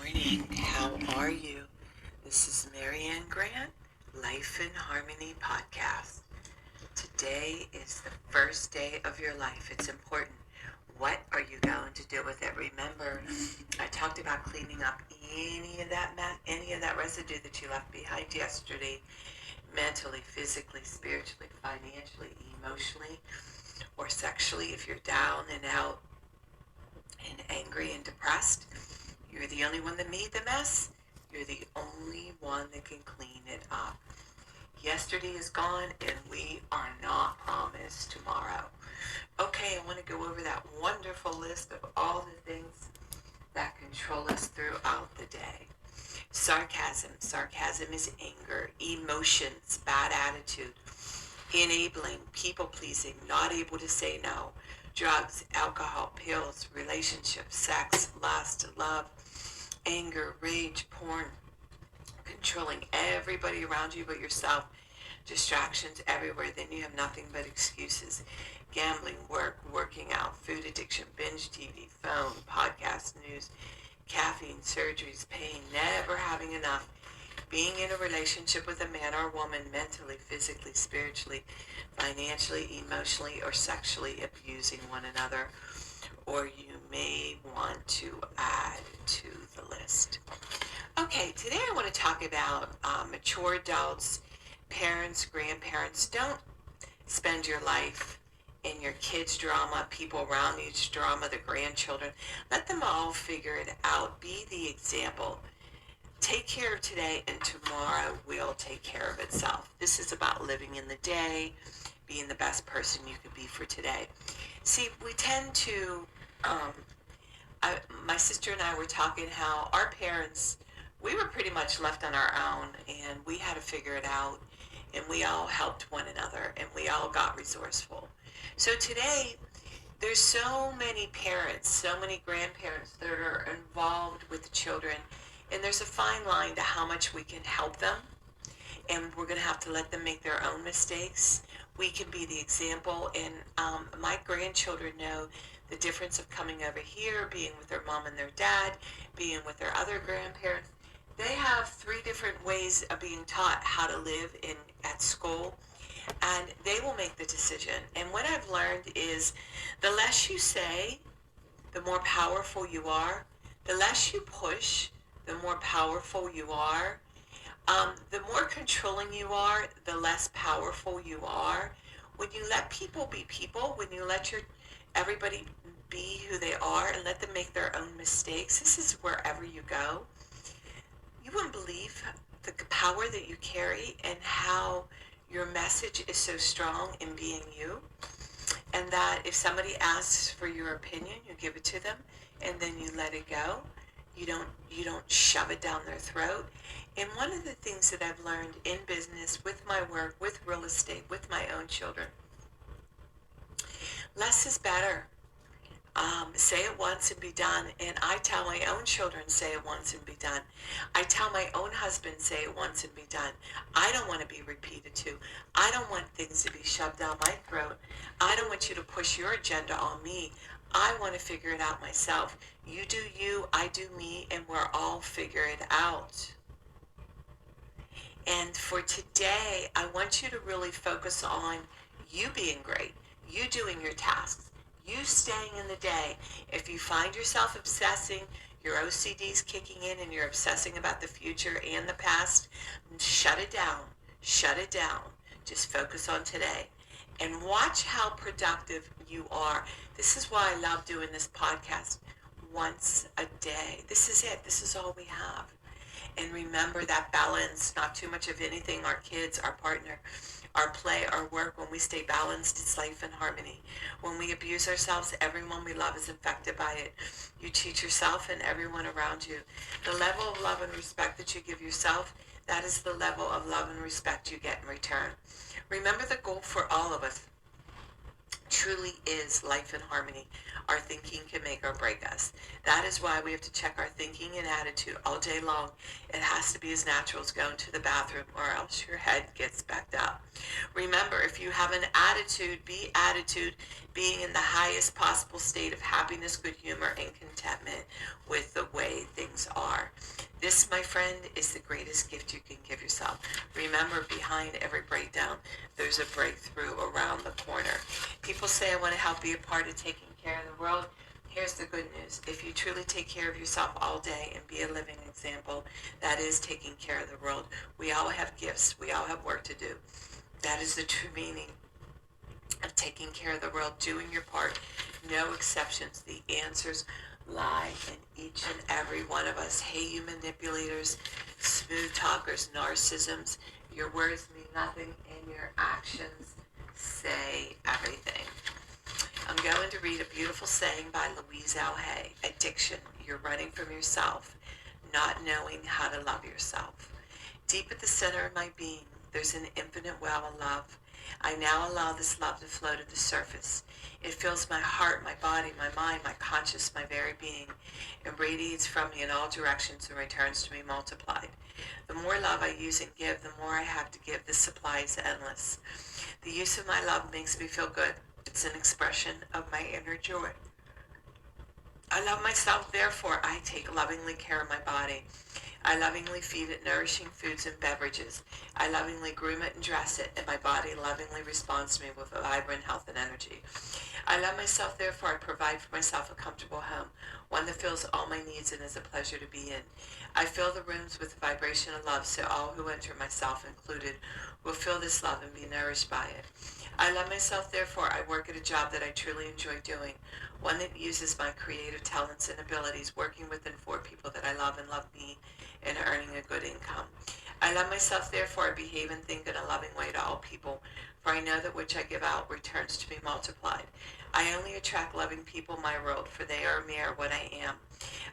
morning. How are you? This is Marianne Grant, Life in Harmony podcast. Today is the first day of your life. It's important. What are you going to do with it? Remember, I talked about cleaning up any of that residue that you left behind yesterday, mentally, physically, spiritually, financially, emotionally, or sexually. If you're down and out and angry and depressed, you're the only one that made the mess. You're the only one that can clean it up. Yesterday is gone and we are not promised tomorrow. Okay, I want to go over that wonderful list of all the things that control us throughout the day. Sarcasm. Sarcasm is anger, emotions, bad attitude, enabling, people-pleasing, not able to say no, drugs, alcohol, pills, relationships, sex, lust, love, anger, rage, porn, controlling everybody around you but yourself, distractions everywhere, then you have nothing but excuses, gambling, work, working out, food addiction, binge TV, phone, podcast, news, caffeine, surgeries, pain, never having enough, being in a relationship with a man or woman, mentally, physically, spiritually, financially, emotionally, or sexually abusing one another, or you may want to add to the list. Okay, today I want to talk about mature adults, parents, grandparents. Don't spend your life in your kids' drama, people around you's drama, the grandchildren. Let them all figure it out. Be the example. Take care of today, and tomorrow will take care of itself. This is about living in the day, being the best person you could be for today. See, we tend to, my sister and I were talking how our parents, we were pretty much left on our own, and we had to figure it out, and we all helped one another, and we all got resourceful. So today, there's so many parents, so many grandparents that are involved with the children, and there's a fine line to how much we can help them, and we're going to have to let them make their own mistakes. We can be the example, and my grandchildren know the difference of coming over here, being with their mom and their dad, being with their other grandparents. They have 3 different ways of being taught how to live at school, and they will make the decision. And what I've learned is the less you say, the more powerful you are. The less you push, the more powerful you are. The more controlling you are, the less powerful you are. When you let people be people, when you let everybody be who they are and let them make their own mistakes, this is wherever you go. You wouldn't believe the power that you carry and how your message is so strong in being you. And that if somebody asks for your opinion, you give it to them, and then you let it go. You don't shove it down their throat. And one of the things that I've learned in business, with my work, with real estate, with my own children, less is better. Say it once and be done. And I tell my own children, say it once and be done. I tell my own husband, say it once and be done. I don't want to be repeated to. I don't want things to be shoved down my throat. I don't want you to push your agenda on me. I want to figure it out myself. You do you, I do me, and we're all figure it out. And for today, I want you to really focus on you being great, you doing your tasks, you staying in the day. If you find yourself obsessing, your OCD's kicking in and you're obsessing about the future and the past, shut it down. Shut it down. Just focus on today. And watch how productive you are. This is why I love doing this podcast once a day. This is it. This is all we have. And remember that balance, not too much of anything, our kids, our partner, our play, our work. When we stay balanced, it's life in harmony. When we abuse ourselves, everyone we love is affected by it. You teach yourself and everyone around you. The level of love and respect that you give yourself, that is the level of love and respect you get in return. Remember the goal for all of us. truly is life in harmony. Our thinking can make or break us. That is why we have to check our thinking and attitude all day long. It has to be as natural as going to the bathroom, or else your head gets backed up. Remember, if you have an attitude, be attitude, being in the highest possible state of happiness, good humor, and contentment with the way things are. This, my friend, is the greatest gift you can give yourself. Remember, behind every breakdown, there's a breakthrough around the corner. People say, I want to help be a part of taking care of the world. Here's the good news. If you truly take care of yourself all day and be a living example, that is taking care of the world. We all have gifts. We all have work to do. That is the true meaning of taking care of the world, doing your part. No exceptions. The answers lie in each and every one of us. Hey, you manipulators, smooth talkers, narcissisms, your words mean nothing and your actions say everything. I'm going to read a beautiful saying by Louise L. Hay. Addiction, you're running from yourself, not knowing how to love yourself. Deep at the center of my being, there's an infinite well of love. I now allow this love to flow to the surface. It fills my heart, my body, my mind, my conscious, my very being, and radiates from me in all directions and returns to me multiplied. The more love I use and give, the more I have to give. This supply is endless. The use of my love makes me feel good. It's an expression of my inner joy. I love myself, therefore I take lovingly care of my body. I lovingly feed it nourishing foods and beverages. I lovingly groom it and dress it, and my body lovingly responds to me with a vibrant health and energy. I love myself, therefore I provide for myself a comfortable home, one that fills all my needs and is a pleasure to be in. I fill the rooms with the vibration of love, so all who enter, myself included, will feel this love and be nourished by it. I love myself, therefore I work at a job that I truly enjoy doing, one that uses my creative talents and abilities, working with and for people that I love and love me, and earning a good income. I love myself, therefore I behave and think in a loving way to all people, for I know that which I give out returns to me multiplied. I only attract loving people my world, for they are mere what I am.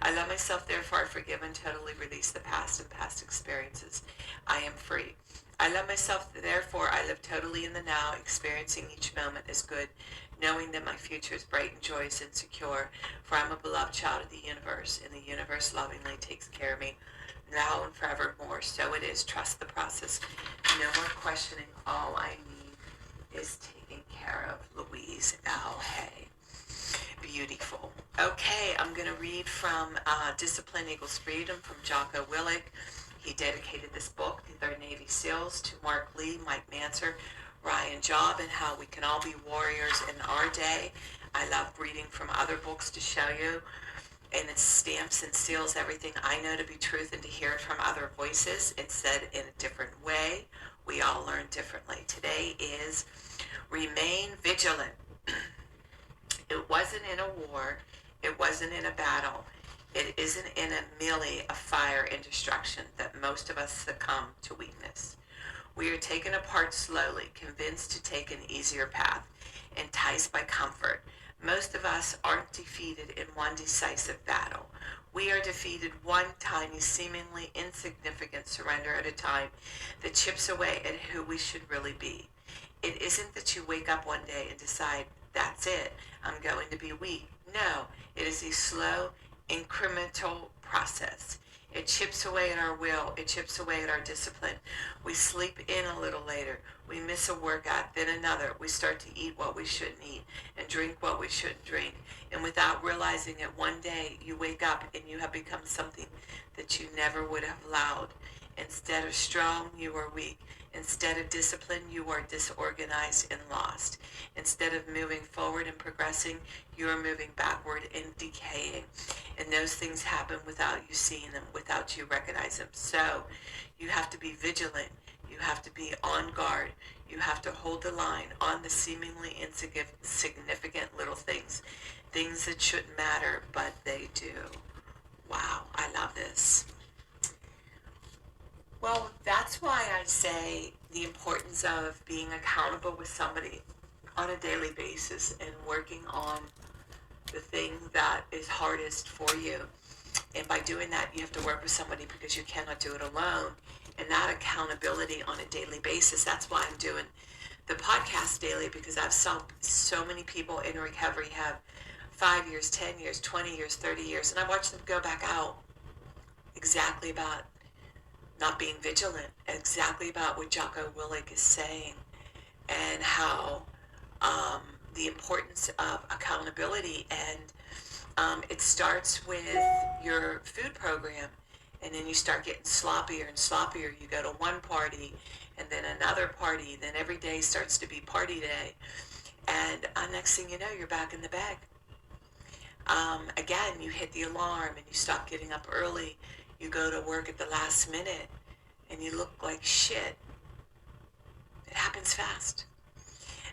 I love myself, therefore I forgive and totally release the past and past experiences. I am free. I love myself, therefore I live totally in the now, experiencing each moment as good, knowing that my future is bright and joyous and secure, for I'm a beloved child of the universe, and the universe lovingly takes care of me now and forevermore. So it is. Trust the process. No more questioning. All I need is taken care of. Louise L. Hay. Beautiful. Okay, I'm going to read from Discipline Equals Freedom from Jocko Willink. He dedicated this book to their Navy SEALs, to Mark Lee, Mike Manser, Ryan Job, and how we can all be warriors in our day. I love reading from other books to show you, and it stamps and seals everything I know to be truth, and to hear it from other voices. It's said in a different way. We all learn differently. Today is remain vigilant. It wasn't in a war. It wasn't in a battle. It isn't in a melee of fire and destruction that most of us succumb to weakness. We are taken apart slowly, convinced to take an easier path, enticed by comfort. Most of us aren't defeated in one decisive battle. We are defeated one tiny, seemingly insignificant surrender at a time that chips away at who we should really be. It isn't that you wake up one day and decide, that's it, I'm going to be weak. No, it is a slow, incremental process. It chips away at our will. It chips away at our discipline. We sleep in a little later. We miss a workout, then another. We start to eat what we shouldn't eat and drink what we shouldn't drink. And without realizing it, one day you wake up and you have become something that you never would have allowed. Instead of strong, you are weak. Instead of discipline, you are disorganized and lost. Instead of moving forward and progressing, you are moving backward and decaying. And those things happen without you seeing them, without you recognizing them. So you have to be vigilant. You have to be on guard. You have to hold the line on the seemingly insignificant little things. Things that shouldn't matter, but they do. Wow, I love this. Well, that's why I say the importance of being accountable with somebody on a daily basis and working on the thing that is hardest for you. And by doing that, you have to work with somebody because you cannot do it alone. And that accountability on a daily basis, that's why I'm doing the podcast daily because I've saw so many people in recovery have 5 years, 10 years, 20 years, 30 years, and I watch them go back out exactly about not being vigilant, exactly about what Jocko Willink is saying, and how the importance of accountability. And it starts with your food program, and then you start getting sloppier and sloppier. You go to one party and then another party, then every day starts to be party day, and next thing you know, you're back in the bag. Again, you hit the alarm and you stop getting up early. You go to work at the last minute and you look like shit. It happens fast.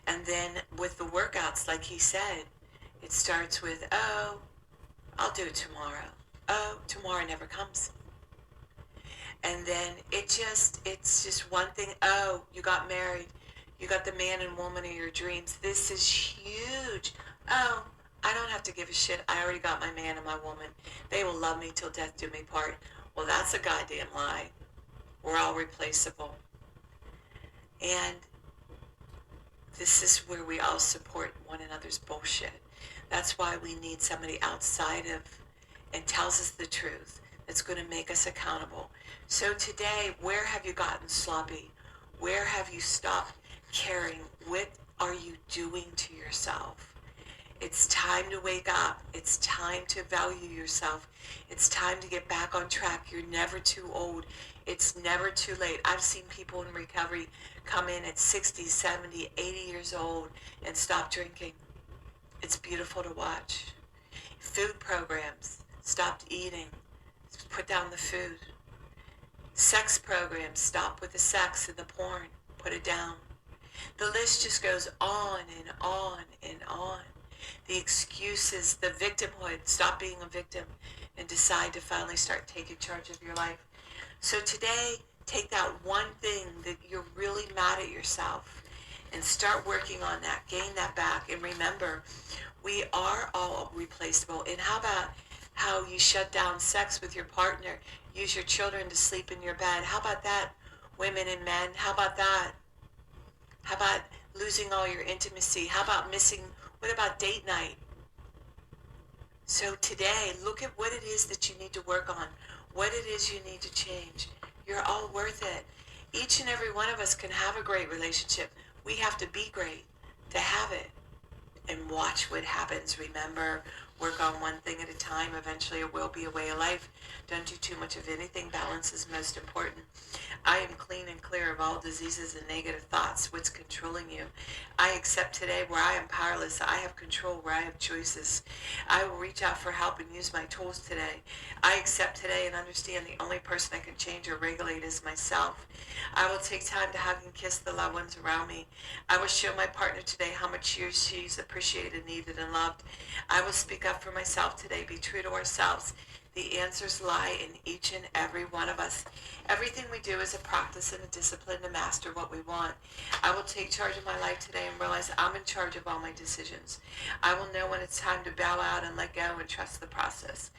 And then with the workouts, like he said, it starts with, oh, I'll do it tomorrow. Oh, tomorrow never comes. And then it's just one thing. Oh, you got married. You got the man and woman of your dreams. This is huge. Oh, I don't have to give a shit. I already got my man and my woman. They will love me till death do me part. Well, that's a goddamn lie. We're all replaceable. And this is where we all support one another's bullshit. That's why we need somebody outside of and tells us the truth that's going to make us accountable. So today, where have you gotten sloppy? Where have you stopped caring? What are you doing to yourself? It's time to wake up. It's time to value yourself. It's time to get back on track. You're never too old. It's never too late. I've seen people in recovery come in at 60, 70, 80 years old and stop drinking. It's beautiful to watch. Food programs, stopped eating, put down the food. Sex programs, stop with the sex and the porn, put it down. The list just goes on and on and on. The excuses, the victimhood, stop being a victim and decide to finally start taking charge of your life. So today, take that one thing that you're really mad at yourself and start working on that, gain that back. And remember, we are all replaceable. And how about how you shut down sex with your partner, use your children to sleep in your bed? How about that, women and men? How about that? How about losing all your intimacy? How about what about date night? So today, look at what it is that you need to work on, what it is you need to change. You're all worth it. Each and every one of us can have a great relationship. We have to be great to have it. And watch what happens. Remember, work on one thing at a time. Eventually it will be a way of life. Don't do too much of anything. Balance is most important. I am clean and clear of all diseases and negative thoughts. What's controlling you? I accept today where I am powerless. I have control where I have choices. I will reach out for help and use my tools today. I accept today and understand the only person I can change or regulate is myself. I will take time to hug and kiss the loved ones around me. I will show my partner today how much she or she's appreciated, needed, and loved. I will speak up for myself today. Be true to ourselves. The answers lie in each and every one of us. Everything we do is a practice and a discipline to master what we want. I will take charge of my life today and realize I'm in charge of all my decisions. I will know when it's time to bow out and let go and trust the process.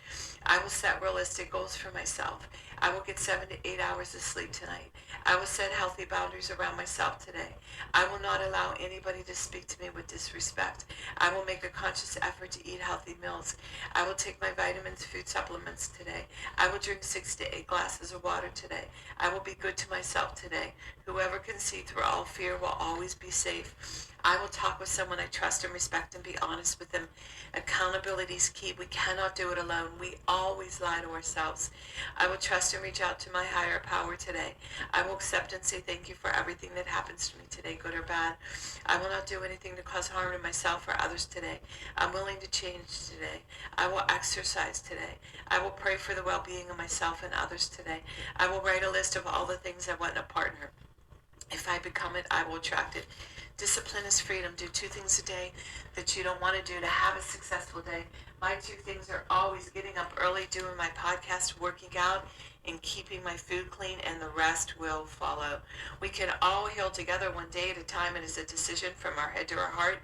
I will set realistic goals for myself. I will get 7 to 8 hours of sleep tonight. I will set healthy boundaries around myself today. I will not allow anybody to speak to me with disrespect. I will make a conscious effort to eat healthy meals. I will take my vitamins, food supplements today. I will drink 6 to 8 glasses of water today. I will be good to myself today. Whoever can see through all fear will always be safe. I will talk with someone I trust and respect and be honest with them. Accountability is key. We cannot do it alone. We always lie to ourselves. I will trust and reach out to my higher power today. I will accept and say thank you for everything that happens to me today, good or bad. I will not do anything to cause harm to myself or others today. I'm willing to change today. I will exercise today. I will pray for the well-being of myself and others today. I will write a list of all the things I want in a partner. If I become it, I will attract it. Discipline is freedom. Do 2 things a day that you don't want to do to have a successful day. My 2 things are always getting up early, doing my podcast, working out, and keeping my food clean, and the rest will follow. We can all heal together one day at a time. It is a decision from our head to our heart.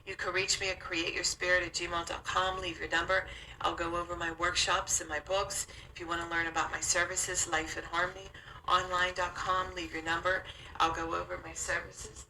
You can reach me at createyourspirit@gmail.com. Leave your number. I'll go over my workshops and my books. If you want to learn about my services, Life in Harmony, online.com. Leave your number. I'll go over my services.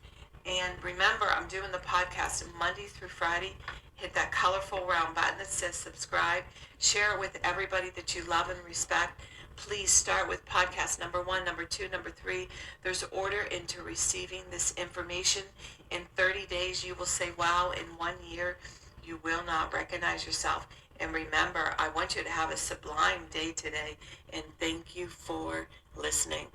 And remember, I'm doing the podcast Monday through Friday. Hit that colorful round button that says subscribe. Share it with everybody that you love and respect. Please start with podcast number 1, number 2, number 3. There's order into receiving this information. In 30 days, you will say, wow. In 1 year, you will not recognize yourself. And remember, I want you to have a sublime day today. And thank you for listening.